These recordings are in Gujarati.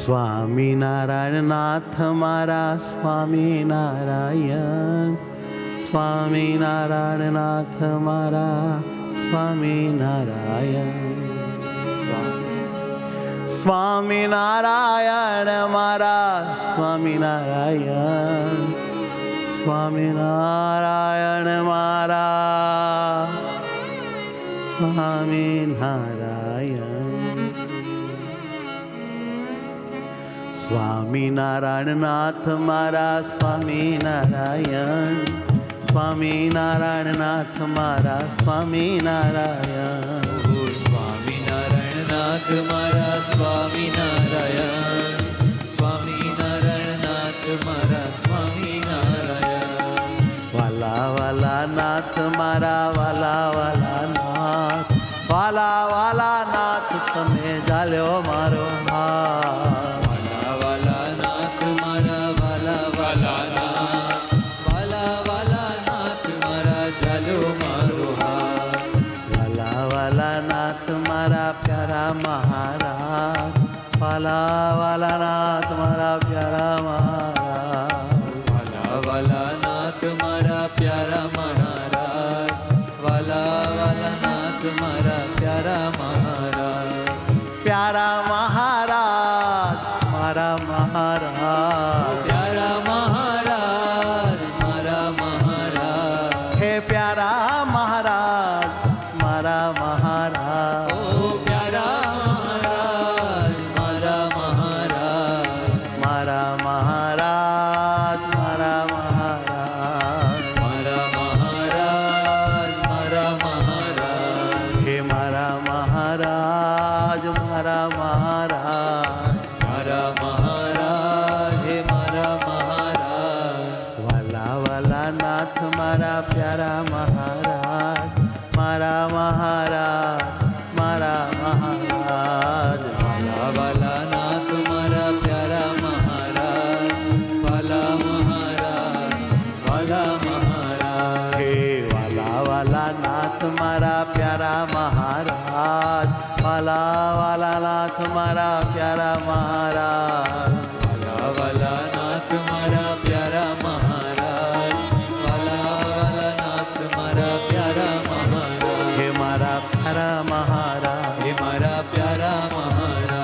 સ્વામિનારાયણ નાથ મારા સ્વામિનારાયણ, સ્વામિનારાયણ નાથ મારા સ્વામિનારાયણ, સ્વામિનારાયણ મારા સ્વામિનારાયણ, સ્વામિનારાયણ મારા સ્વામિનારાયણ, સ્વામિનારાયણ નાથ મારા સ્વામિનારાયણ, સ્વામિનારાયણ નાથ મારા સ્વામિનારાયણ, સ્વામિનારાયણ નાથ મારા સ્વામિનારાયણ, સ્વામિનારાયણ નાથ મારા સ્વામિનારાયણ, વાલા વાલા નાથ મારા વાલા વાલા નાથ, વાલા વાલા નાથ તમે જાલ્યો મારો હાથ, વાલા વાલા નાથ મારા વાલા વાલા નાથ, વાલા વાલા નાથ મારા ચાલો મારો હાથ, વાલા વાલા નાથ મારા પ્યારા મહારાજ, વાલા વાલા નાથ મારા પ્યારા મહારાજ, વાલા વાલા નાથ મારા પ્યારા મહારાજ, વાલા વાલા નાથ મારા પ્યારા મહારાજ, પ્યારા મહારાજ મારા મહારાજ, પ્યારા મહારાજ મારા મહારાજ, હે પ્યારા મહારાજ મારા મહારાજ, ઓ પ્યારા મહારાજ મારા મહારાજ, મારા મહારાજ મારા મહારાજ, મારા મહારાજ મારા મહારાજ, હે મારા મહારાજ મારા મહારાજ, મારા મહારાજ હે મારા મહારાજ, વાલા વાલા નાથ મારા પ્યારા મહારાજ, મારા મહારાજ મારા મહારાજ, વાલા વાલા નાથ મારા પ્યારા મહારાજ, વાલા મહારાજ વાલા મહારાજ, હે વાલા વાલા નાથ મારા પ્યારા મહારાજ, વાલા વાલા નાથ મારા પ્યારા મહારાજ, વાલા વાલા નાથ મારા પ્યારા મહારાજ, વાલા વાલા નાથ મારા પ્યારા મહારાજ, હે મારા પ્યારા મહારાજ, હે મારા પ્યારા મહારાજ,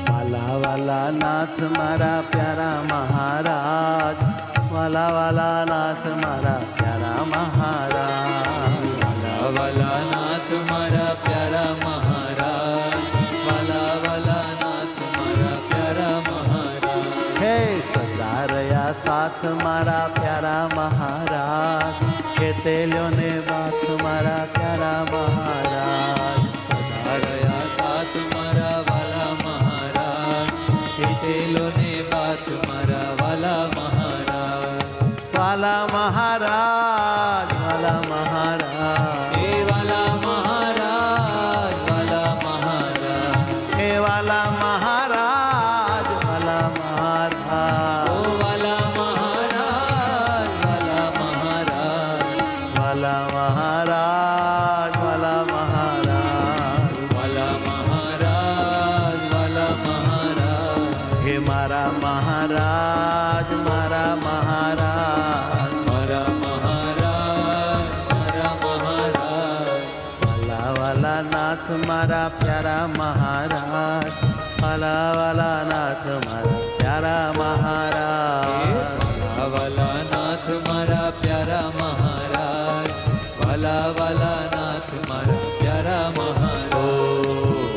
વાલા વાલા નાથ મારા પ્યારા મહારાજ, વાલા વાલા નાથ મારા પ્યારા મહારાજ, વાલા વાલા નાથ મારા પ્યારા મહારાજ, વાલા વાલા નાથ મારા પ્યારા મહારાજ, હે સદા રહ્યા સાથ મારા પ્યારા મહારાજ, ખેતેલ્યોને બાથ મારા પ્યારા મહારાજ, સદા રહ્યા સાથ મારા વાલા મહારાજ, ખેતેલોને બાત મારા વાલા મહારાજ, વાલા મહારાજ વાલા મહારાજ, હે વાલા મહારાજ વાલા મહારાજ, હે વાલા મહારાજ વાલા મહારાજ, ઓ વાલા મહારાજ વાલા મહારાજ, વાલા મહારાજ વાલા મહારાજ, વાલા મહારાજ વાલા મહારાજ, હે મારા મહારાજ મારા મહારાજ, મારા મહારાજ મારા મહારાજ, વાલા વાલા નાથ મારા પ્યારા મહારાજ, વાલા વાલા નાથ મારા પ્યારા મહારાજ, વાલા વાલા નાથ મારા પ્યારા મહારાજ, વાલા વાલા નાથ મારા પ્યારા મહારાજ, ઓ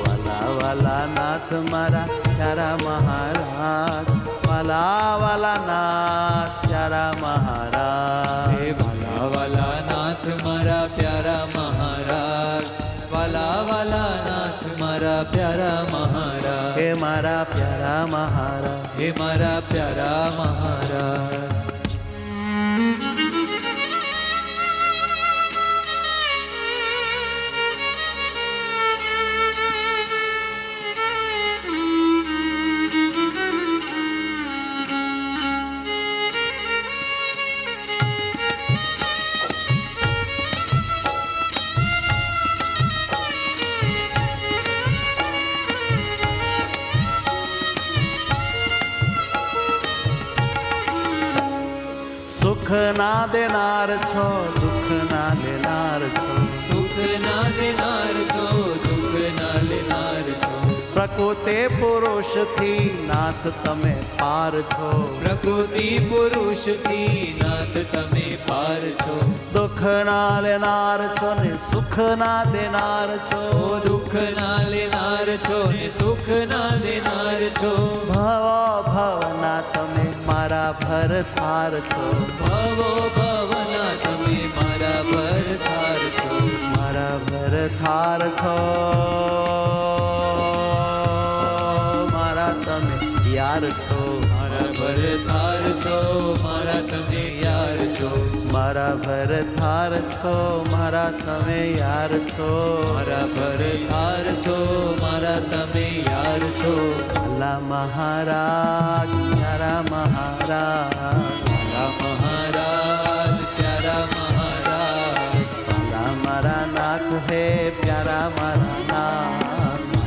વાલા વાલા નાથ મારા પ્યારા મહારાજ, વાલા વાલા નાથ પ્યારા મહારાજ, હે વાલા વાલા નાથ મારા પ્યારા મહારાજ, વાલા વાલા નાથ મારા પ્યારા મહારાજ, હે મારા પ્યારા મહારાજ, હે મારા પ્યારા મહારાજ, ના દેનાર છો, દુઃખ ના લેનાર છો. સુખ ના દેનાર છો, દુઃખ ના લેનાર છો. પ્રકૃતિ પુરુષથી નાથ તમે પાર છો. પ્રકૃતિ પુરુષથી નાથ તમે પાર છો. દુઃખ ના લેનાર છો ને સુખ ના દેનાર છો. ઓ દુઃખ ના લેનાર છો ને સુખ ના દેનાર છો. ભવ ભવના તમે મારા ભરથાર છો. ભવો ભવના તમે મારા ભરથાર છો. મારા ભરથાર છો, મારા તમે યાર છો. મારા ભરથાર છો, મારા તમે યાર છો. મારા ભરથાર છો, મારા તમે યાર છો. મારા ભરથાર છો, મારા તમે યાર છો. અલ્લા મહારાજ પ્યારા મહારાજ. મારા મહારાજ પ્યારા મહારાજ. અલ્લા મારા નાથ હે પ્યારા મારા નાથ.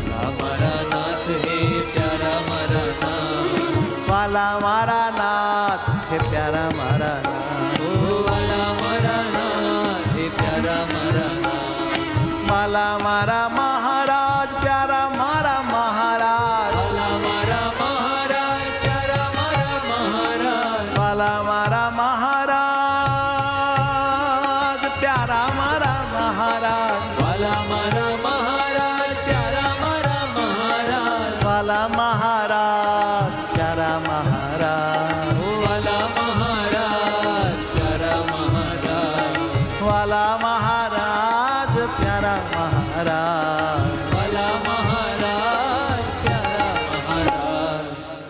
વાલા મારા નાથ હે પ્યારા મારા નાથ. વાલા મારા નાથ હે પ્યારા મારા નાથ. ઓ વાલા મારા નાથ હે પ્યારા મારા નાથ. વાલા મારા મહારાજ પ્યારા મારા મહારાજ. વાલા મારા મહારાજ પ્યારા મારા મહારાજ. વાલા મારા મહારાજ પ્યારા મારા મહારાજ. વાલા મારા મહારાજ પ્યારા મારા મહારાજ. વાલા મહારાજ પ્યારા મહારાજ. ઓ વાલા મહારાજ પ્યારા મહારાજ. વાલા મહારાજ પ્યારા મહારાજ. વાલા મહારાજ પ્યારા મહારાજ.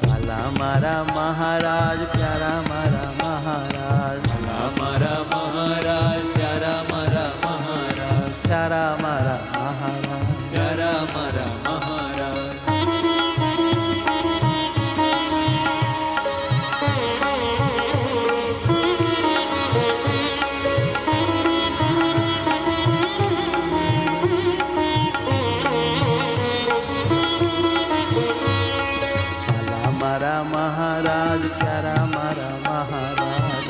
વાલા મારા મહારાજ પ્યારા મારા મહારાજ. વાલા મારા મહારાજ પ્યારા મારા મહારાજ. પ્યારા મારા મહારાજ. પ્યારા મારા મહારાજ. વાલા મારા મહારાજ પ્યારા મારા મહારાજ.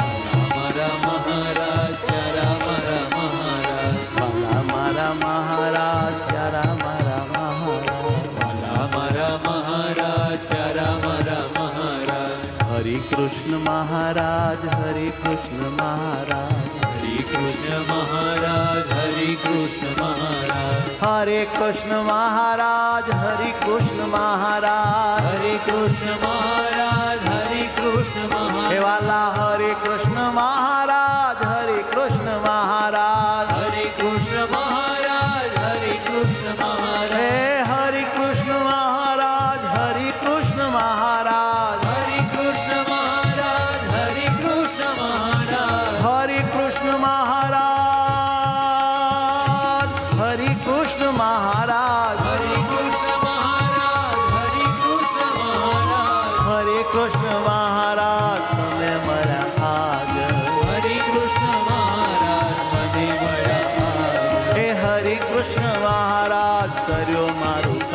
મારા મહારાજ પ્યારા મારા મહારાજ. વાલા મારા મહારાજ પ્યારા મારા મહારાજ. વાલા મારા મહારાજ પ્યારા મારા મહારાજ. હરે કૃષ્ણ મહારાજ, હરે કૃષ્ણ મહારાજ. હરે કૃષ્ણ મહારાજ. હરે કૃષ્ણ મહારાજ. હરે કૃષ્ણ મહારાજ, હરે કૃષ્ણ મહારાજ. હરે કૃષ્ણ મહારાજ. હરે કૃષ્ણ હે મહારાજ. વાલા હરે કૃષ્ણ મહારાજ, હરે કૃષ્ણ મહારાજ. હરે કૃષ્ણ મહારાજ. હરે કૃષ્ણ મહારાજ. હે હરે કૃષ્ણ મહારાજ, હરે કૃષ્ણ મહારાજ. હરે કૃષ્ણ મહારાજ. હરે કૃષ્ણ મહારાજ. હરે કૃષ્ણ મહારાજ, હરે કૃષ્ણ મહારાજ. હરે કૃષ્ણ મહારાજ. હરે કૃષ્ણ મહારાજ. હરે કૃષ્ણ મહારાજ તમે મળ્યા આજ. હરે કૃષ્ણ મહારાજ મને મળ્યા આજ. હે હરે કૃષ્ણ મહારાજ કર્યો મારું